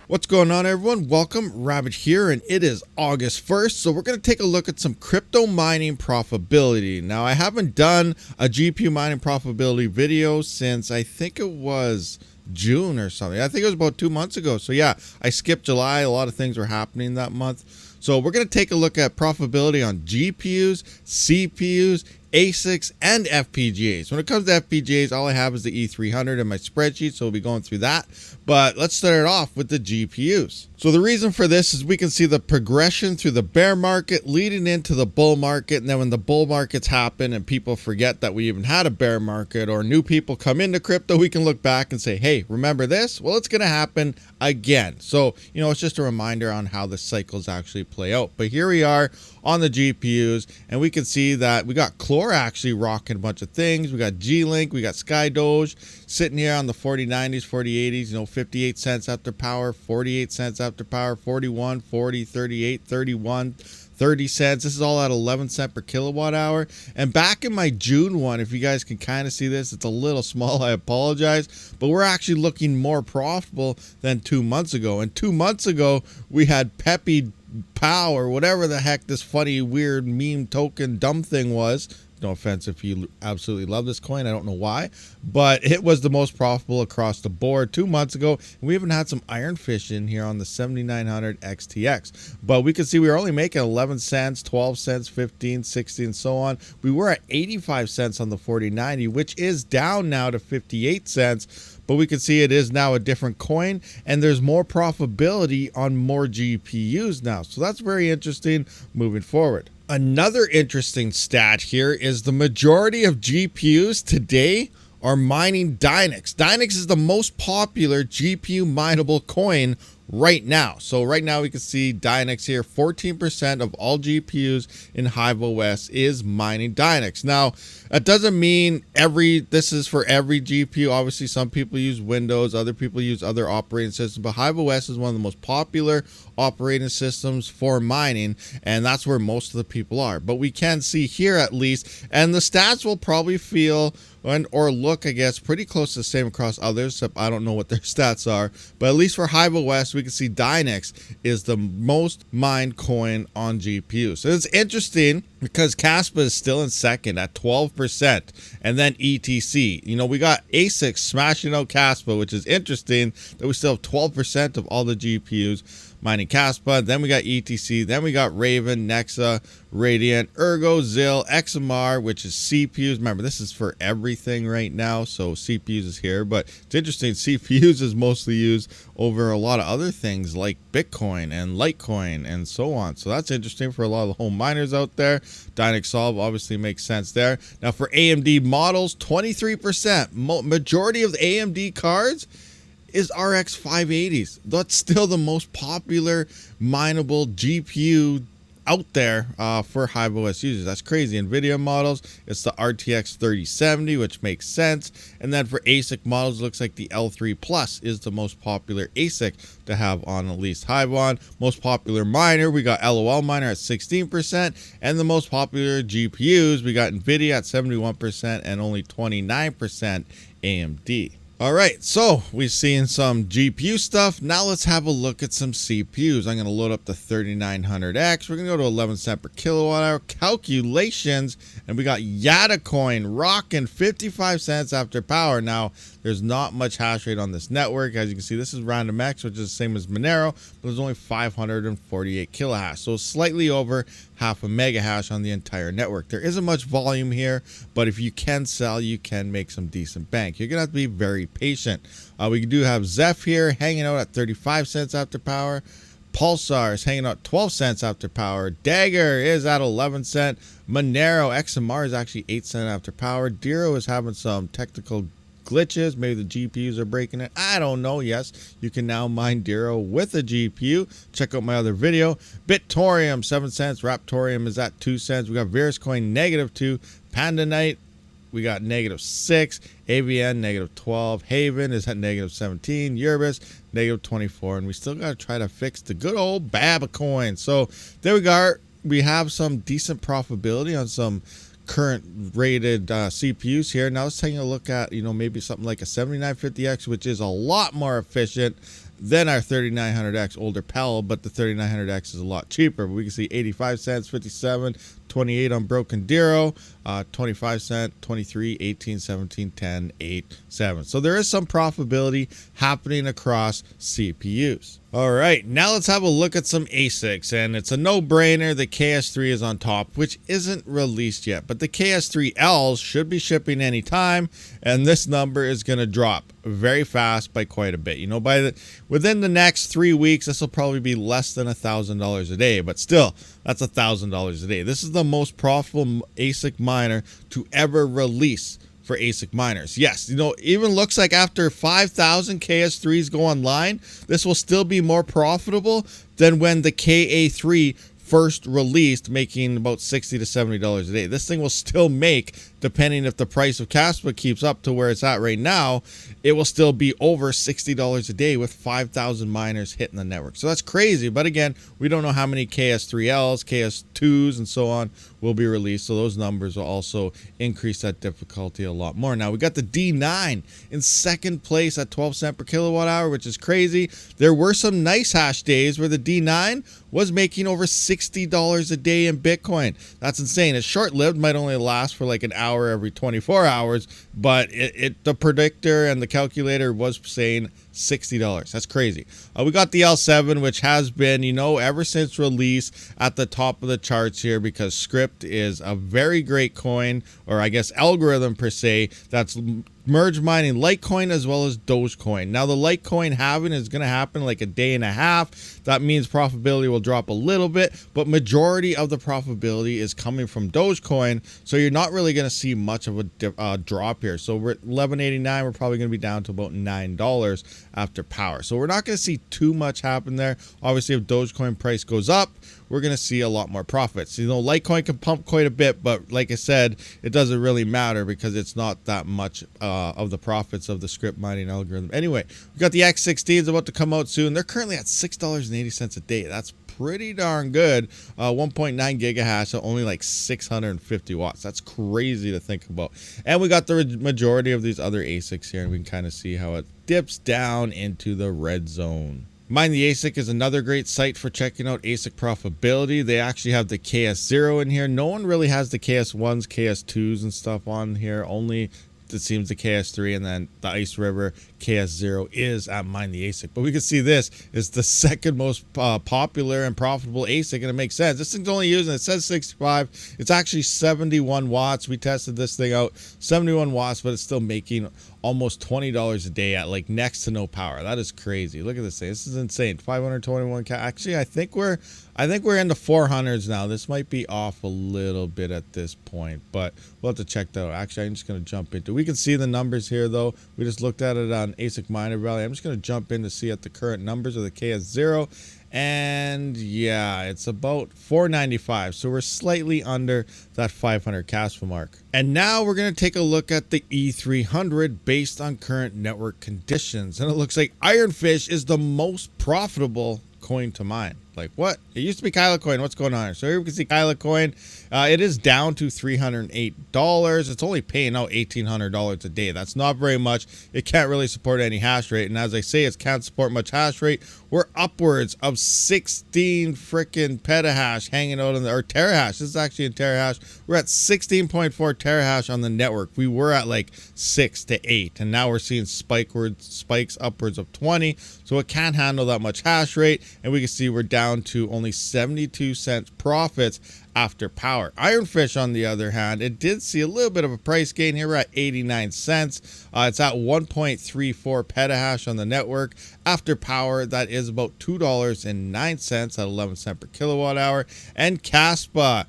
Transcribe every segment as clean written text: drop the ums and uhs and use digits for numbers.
What's going on, everyone? Welcome, Rabid here, and it is August 1st, so we're going to take a look at some crypto mining profitability. Now, I haven't done a GPU mining profitability video since I think it was June or something. I think it was about 2 months ago. So yeah, I skipped July. A lot of things were happening that month. So we're going to take a look at profitability on GPUs, CPUs, ASICs, and FPGAs. When it comes to FPGAs, all I have is the E300 in my spreadsheet, so we'll be going through that. But let's start it off with the GPUs. So the reason for this is we can see the progression through the bear market leading into the bull market. And then when the bull markets happen and people forget that we even had a bear market, or new people come into crypto, we can look back and say, hey, remember this? Well, it's going to happen again. So, it's just a reminder on how the cycles actually play out. But here we are on the GPUs, and we can see that we got Clore actually rocking a bunch of things. We got G-Link, we got Sky Doge sitting here on the 4090s, 4080s, 58 cents after power, 48 cents after power, 41, 40, 38, 31, 30 cents. This is all at 11 cents per kilowatt hour. And back in my June one, if you guys can kind of see this, it's a little small, I apologize, but we're actually looking more profitable than 2 months ago. And 2 months ago, we had Peppy Pow, or whatever the heck this funny, weird meme token dumb thing was. No offense if you absolutely love this coin, I don't know why, but it was the most profitable across the board 2 months ago. And we even had some Ironfish in here on the 7900 XTX, but we can see we were only making 11 cents, 12 cents, 15, 16, and so on. We were at 85 cents on the 4090, which is down now to 58 cents. But we can see it is now a different coin, and there's more profitability on more GPUs now. So that's very interesting moving forward. Another interesting stat here is the majority of GPUs today are mining Dynix. Dynix is the most popular GPU mineable coin right now. So right now we can see Dynix here, 14% of all GPUs in HiveOS is mining Dynix. Now, that doesn't mean this is for every GPU. Obviously, some people use Windows, other people use other operating systems, but HiveOS is one of the most popular operating systems for mining, and that's where most of the people are. But we can see here at least, and the stats will probably feel or look, I guess, pretty close to the same across others, except I don't know what their stats are. But at least for HiveOS, we can see Dynix is the most mined coin on GPU. So it's interesting because Kaspa is still in second at 12%, and then ETC. We got ASICs smashing out Kaspa, which is interesting that we still have 12% of all the GPUs mining Kaspa. Then we got ETC, then we got Raven, Nexa, Radiant, Ergo, Zill, XMR, which is CPUs. Remember, this is for everything right now, so CPUs is here, but it's interesting, CPUs is mostly used over a lot of other things like Bitcoin and Litecoin and so on. So that's interesting for a lot of the home miners out there. Dynix Solve obviously makes sense there. Now for AMD models, 23%. Majority of the AMD cards is RX 580s. That's still the most popular mineable GPU out there for HiveOS users. That's crazy. NVIDIA models, it's the RTX 3070, which makes sense. And then for ASIC models, looks like the L3 Plus is the most popular ASIC to have on at least Hivon. Most popular miner, we got LOL miner at 16%. And the most popular GPUs, we got NVIDIA at 71% and only 29% AMD. All right, so we've seen some GPU stuff. Now let's have a look at some CPUs. I'm going to load up the 3900X. We're going to go to 11 cents per kilowatt hour calculations, and we got Yata coin rocking 55 cents after power. Now, there's not much hash rate on this network. As you can see, this is RandomX, which is the same as Monero, but there's only 548 kilohash, so slightly over half a mega hash on the entire network. There isn't much volume here, but if you can sell, you can make some decent bank. You're gonna have to be very patient. We do have Zeph here hanging out at 35 cents after power. Pulsar is hanging out 12 cents after power. Dagger is at 11 cents. Monero XMR is actually 8 cents after power. Dero is having some technical glitches. Maybe the GPUs are breaking it. I don't know. Yes, you can now mine Dero with a GPU. Check out my other video. Bitorium 7 cents. Raptorium is at 2 cents. We got Veriscoin -2. Panda Knight, we got -6. AVN -12. Haven is at -17. Urbis -24. And we still got to try to fix the good old Babacoin. So there we go. We have some decent profitability on some current rated CPUs here. Now let's take a look at, maybe something like a 7950X, which is a lot more efficient than our 3900X older Pal, but the 3900X is a lot cheaper. But we can see 85 cents, 57, 28 on Broken Dero, 25 cent, 23, 18, 17, 10, 8, 7. So there is some profitability happening across CPUs. All right, now let's have a look at some ASICs, and it's a no-brainer. The KS3 is on top, which isn't released yet, but the KS3Ls should be shipping anytime, and this number is going to drop very fast by quite a bit. You know, within the next 3 weeks, this will probably be less than $1,000 a day, but still, that's $1,000 a day. This is the most profitable ASIC miner to ever release for ASIC miners. Yes, you know, even looks like after 5,000 KS3s go online, this will still be more profitable than when the KA3 first released, making about $60 to $70 a day. This thing will still make, depending if the price of Kaspa keeps up to where it's at right now, it will still be over $60 a day with 5,000 miners hitting the network. So that's crazy. But again, we don't know how many KS3Ls, KS2s, and so on will be released. So those numbers will also increase that difficulty a lot more. Now we got the D9 in second place at 12 cents per kilowatt hour, which is crazy. There were some nice hash days where the D9 was making over $60 a day in Bitcoin. That's insane. It's short-lived, might only last for like an hour every 24 hours, but the predictor and the calculator was saying $60. That's crazy. We got the L7, which has been, you know, ever since release at the top of the charts here, because Script is a very great coin, or I guess algorithm per se, that's merge mining Litecoin as well as Dogecoin. Now the Litecoin halving is going to happen like a day and a half. That means profitability will drop a little bit, but majority of the profitability is coming from Dogecoin, so you're not really going to see much of a drop here. So we're at $11.89. We're probably going to be down to about $9 after power. So we're not going to see too much happen there. Obviously, if Dogecoin price goes up, we're going to see a lot more profits. You know, Litecoin can pump quite a bit, but like I said, it doesn't really matter because it's not that much of the profits of the Script mining algorithm. Anyway, we got the X16s about to come out soon. They're currently at $6.80 a day. That's pretty darn good. 1.9 gigahash at only like 650 watts. That's crazy to think about. And we got the majority of these other ASICs here, and we can kind of see how it dips down into the red zone. Mind the ASIC is another great site for checking out ASIC profitability. They actually have the KS0 in here. No one really has the KS1s, KS2s and stuff on here. Only it seems the KS3 and then the Ice River KS0 is at Mind the ASIC. But we can see this is the second most popular and profitable ASIC, and it makes sense. This thing's only using, it says 65. It's actually 71 watts. We tested this thing out, 71 watts, but it's still making almost $20 a day at like next to no power. That is crazy. Look at this thing. This is insane. 521 actually, I think we're in the 400s now. This might be off a little bit at this point, but we'll have to check that out. Actually, I'm just going to jump into. We can see the numbers here though. We just looked at it on ASIC Miner Valley. I'm just going to jump in to see at the current numbers of the KS0. And yeah, it's about 495. So we're slightly under that 500 Kaspa mark. And now we're going to take a look at the E300 based on current network conditions. And it looks like Ironfish is the most profitable coin to mine. Like what? It used to be Kyla Coin. What's going on here? So here we can see Kyla Coin. It is down to $308. It's only paying out $1,800 a day. That's not very much. It can't really support any hash rate. And as I say, it can't support much hash rate. We're upwards of 16 freaking petahash hanging out on the, or terahash. This is actually in terahash. We're at 16.4 terahash on the network. We were at like 6 to 8. And now we're seeing spikes upwards of 20. So it can't handle that much hash rate. And we can see we're down to only 72 cents profits after power. Ironfish, on the other hand, it did see a little bit of a price gain here. We're at 89 cents. It's at 1.34 petahash on the network. After power, that is about $2.09 at 11 cents per kilowatt hour. And Kaspa,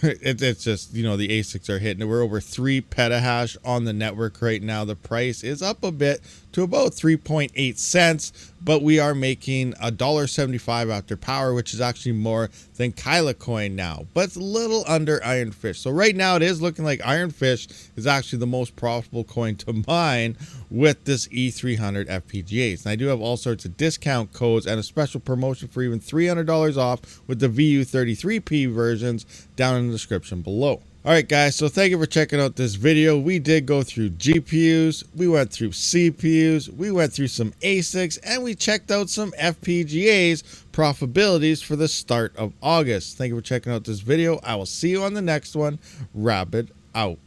it's just, you know, the ASICs are hitting it. We're over 3 petahash on the network right now. The price is up a bit to about 3.8 cents, but we are making $1.75 after power, which is actually more than Kyla Coin now, but it's a little under Ironfish. So right now it is looking like Ironfish is actually the most profitable coin to mine with this E300 FPGAs. And I do have all sorts of discount codes and a special promotion for even $300 off with the VU33P versions down in the description below. All right, guys, so thank you for checking out this video. We did go through GPUs, we went through CPUs, we went through some ASICs, and we checked out some FPGAs profitabilities for the start of August. Thank you for checking out this video. I will see you on the next one. Rabid out.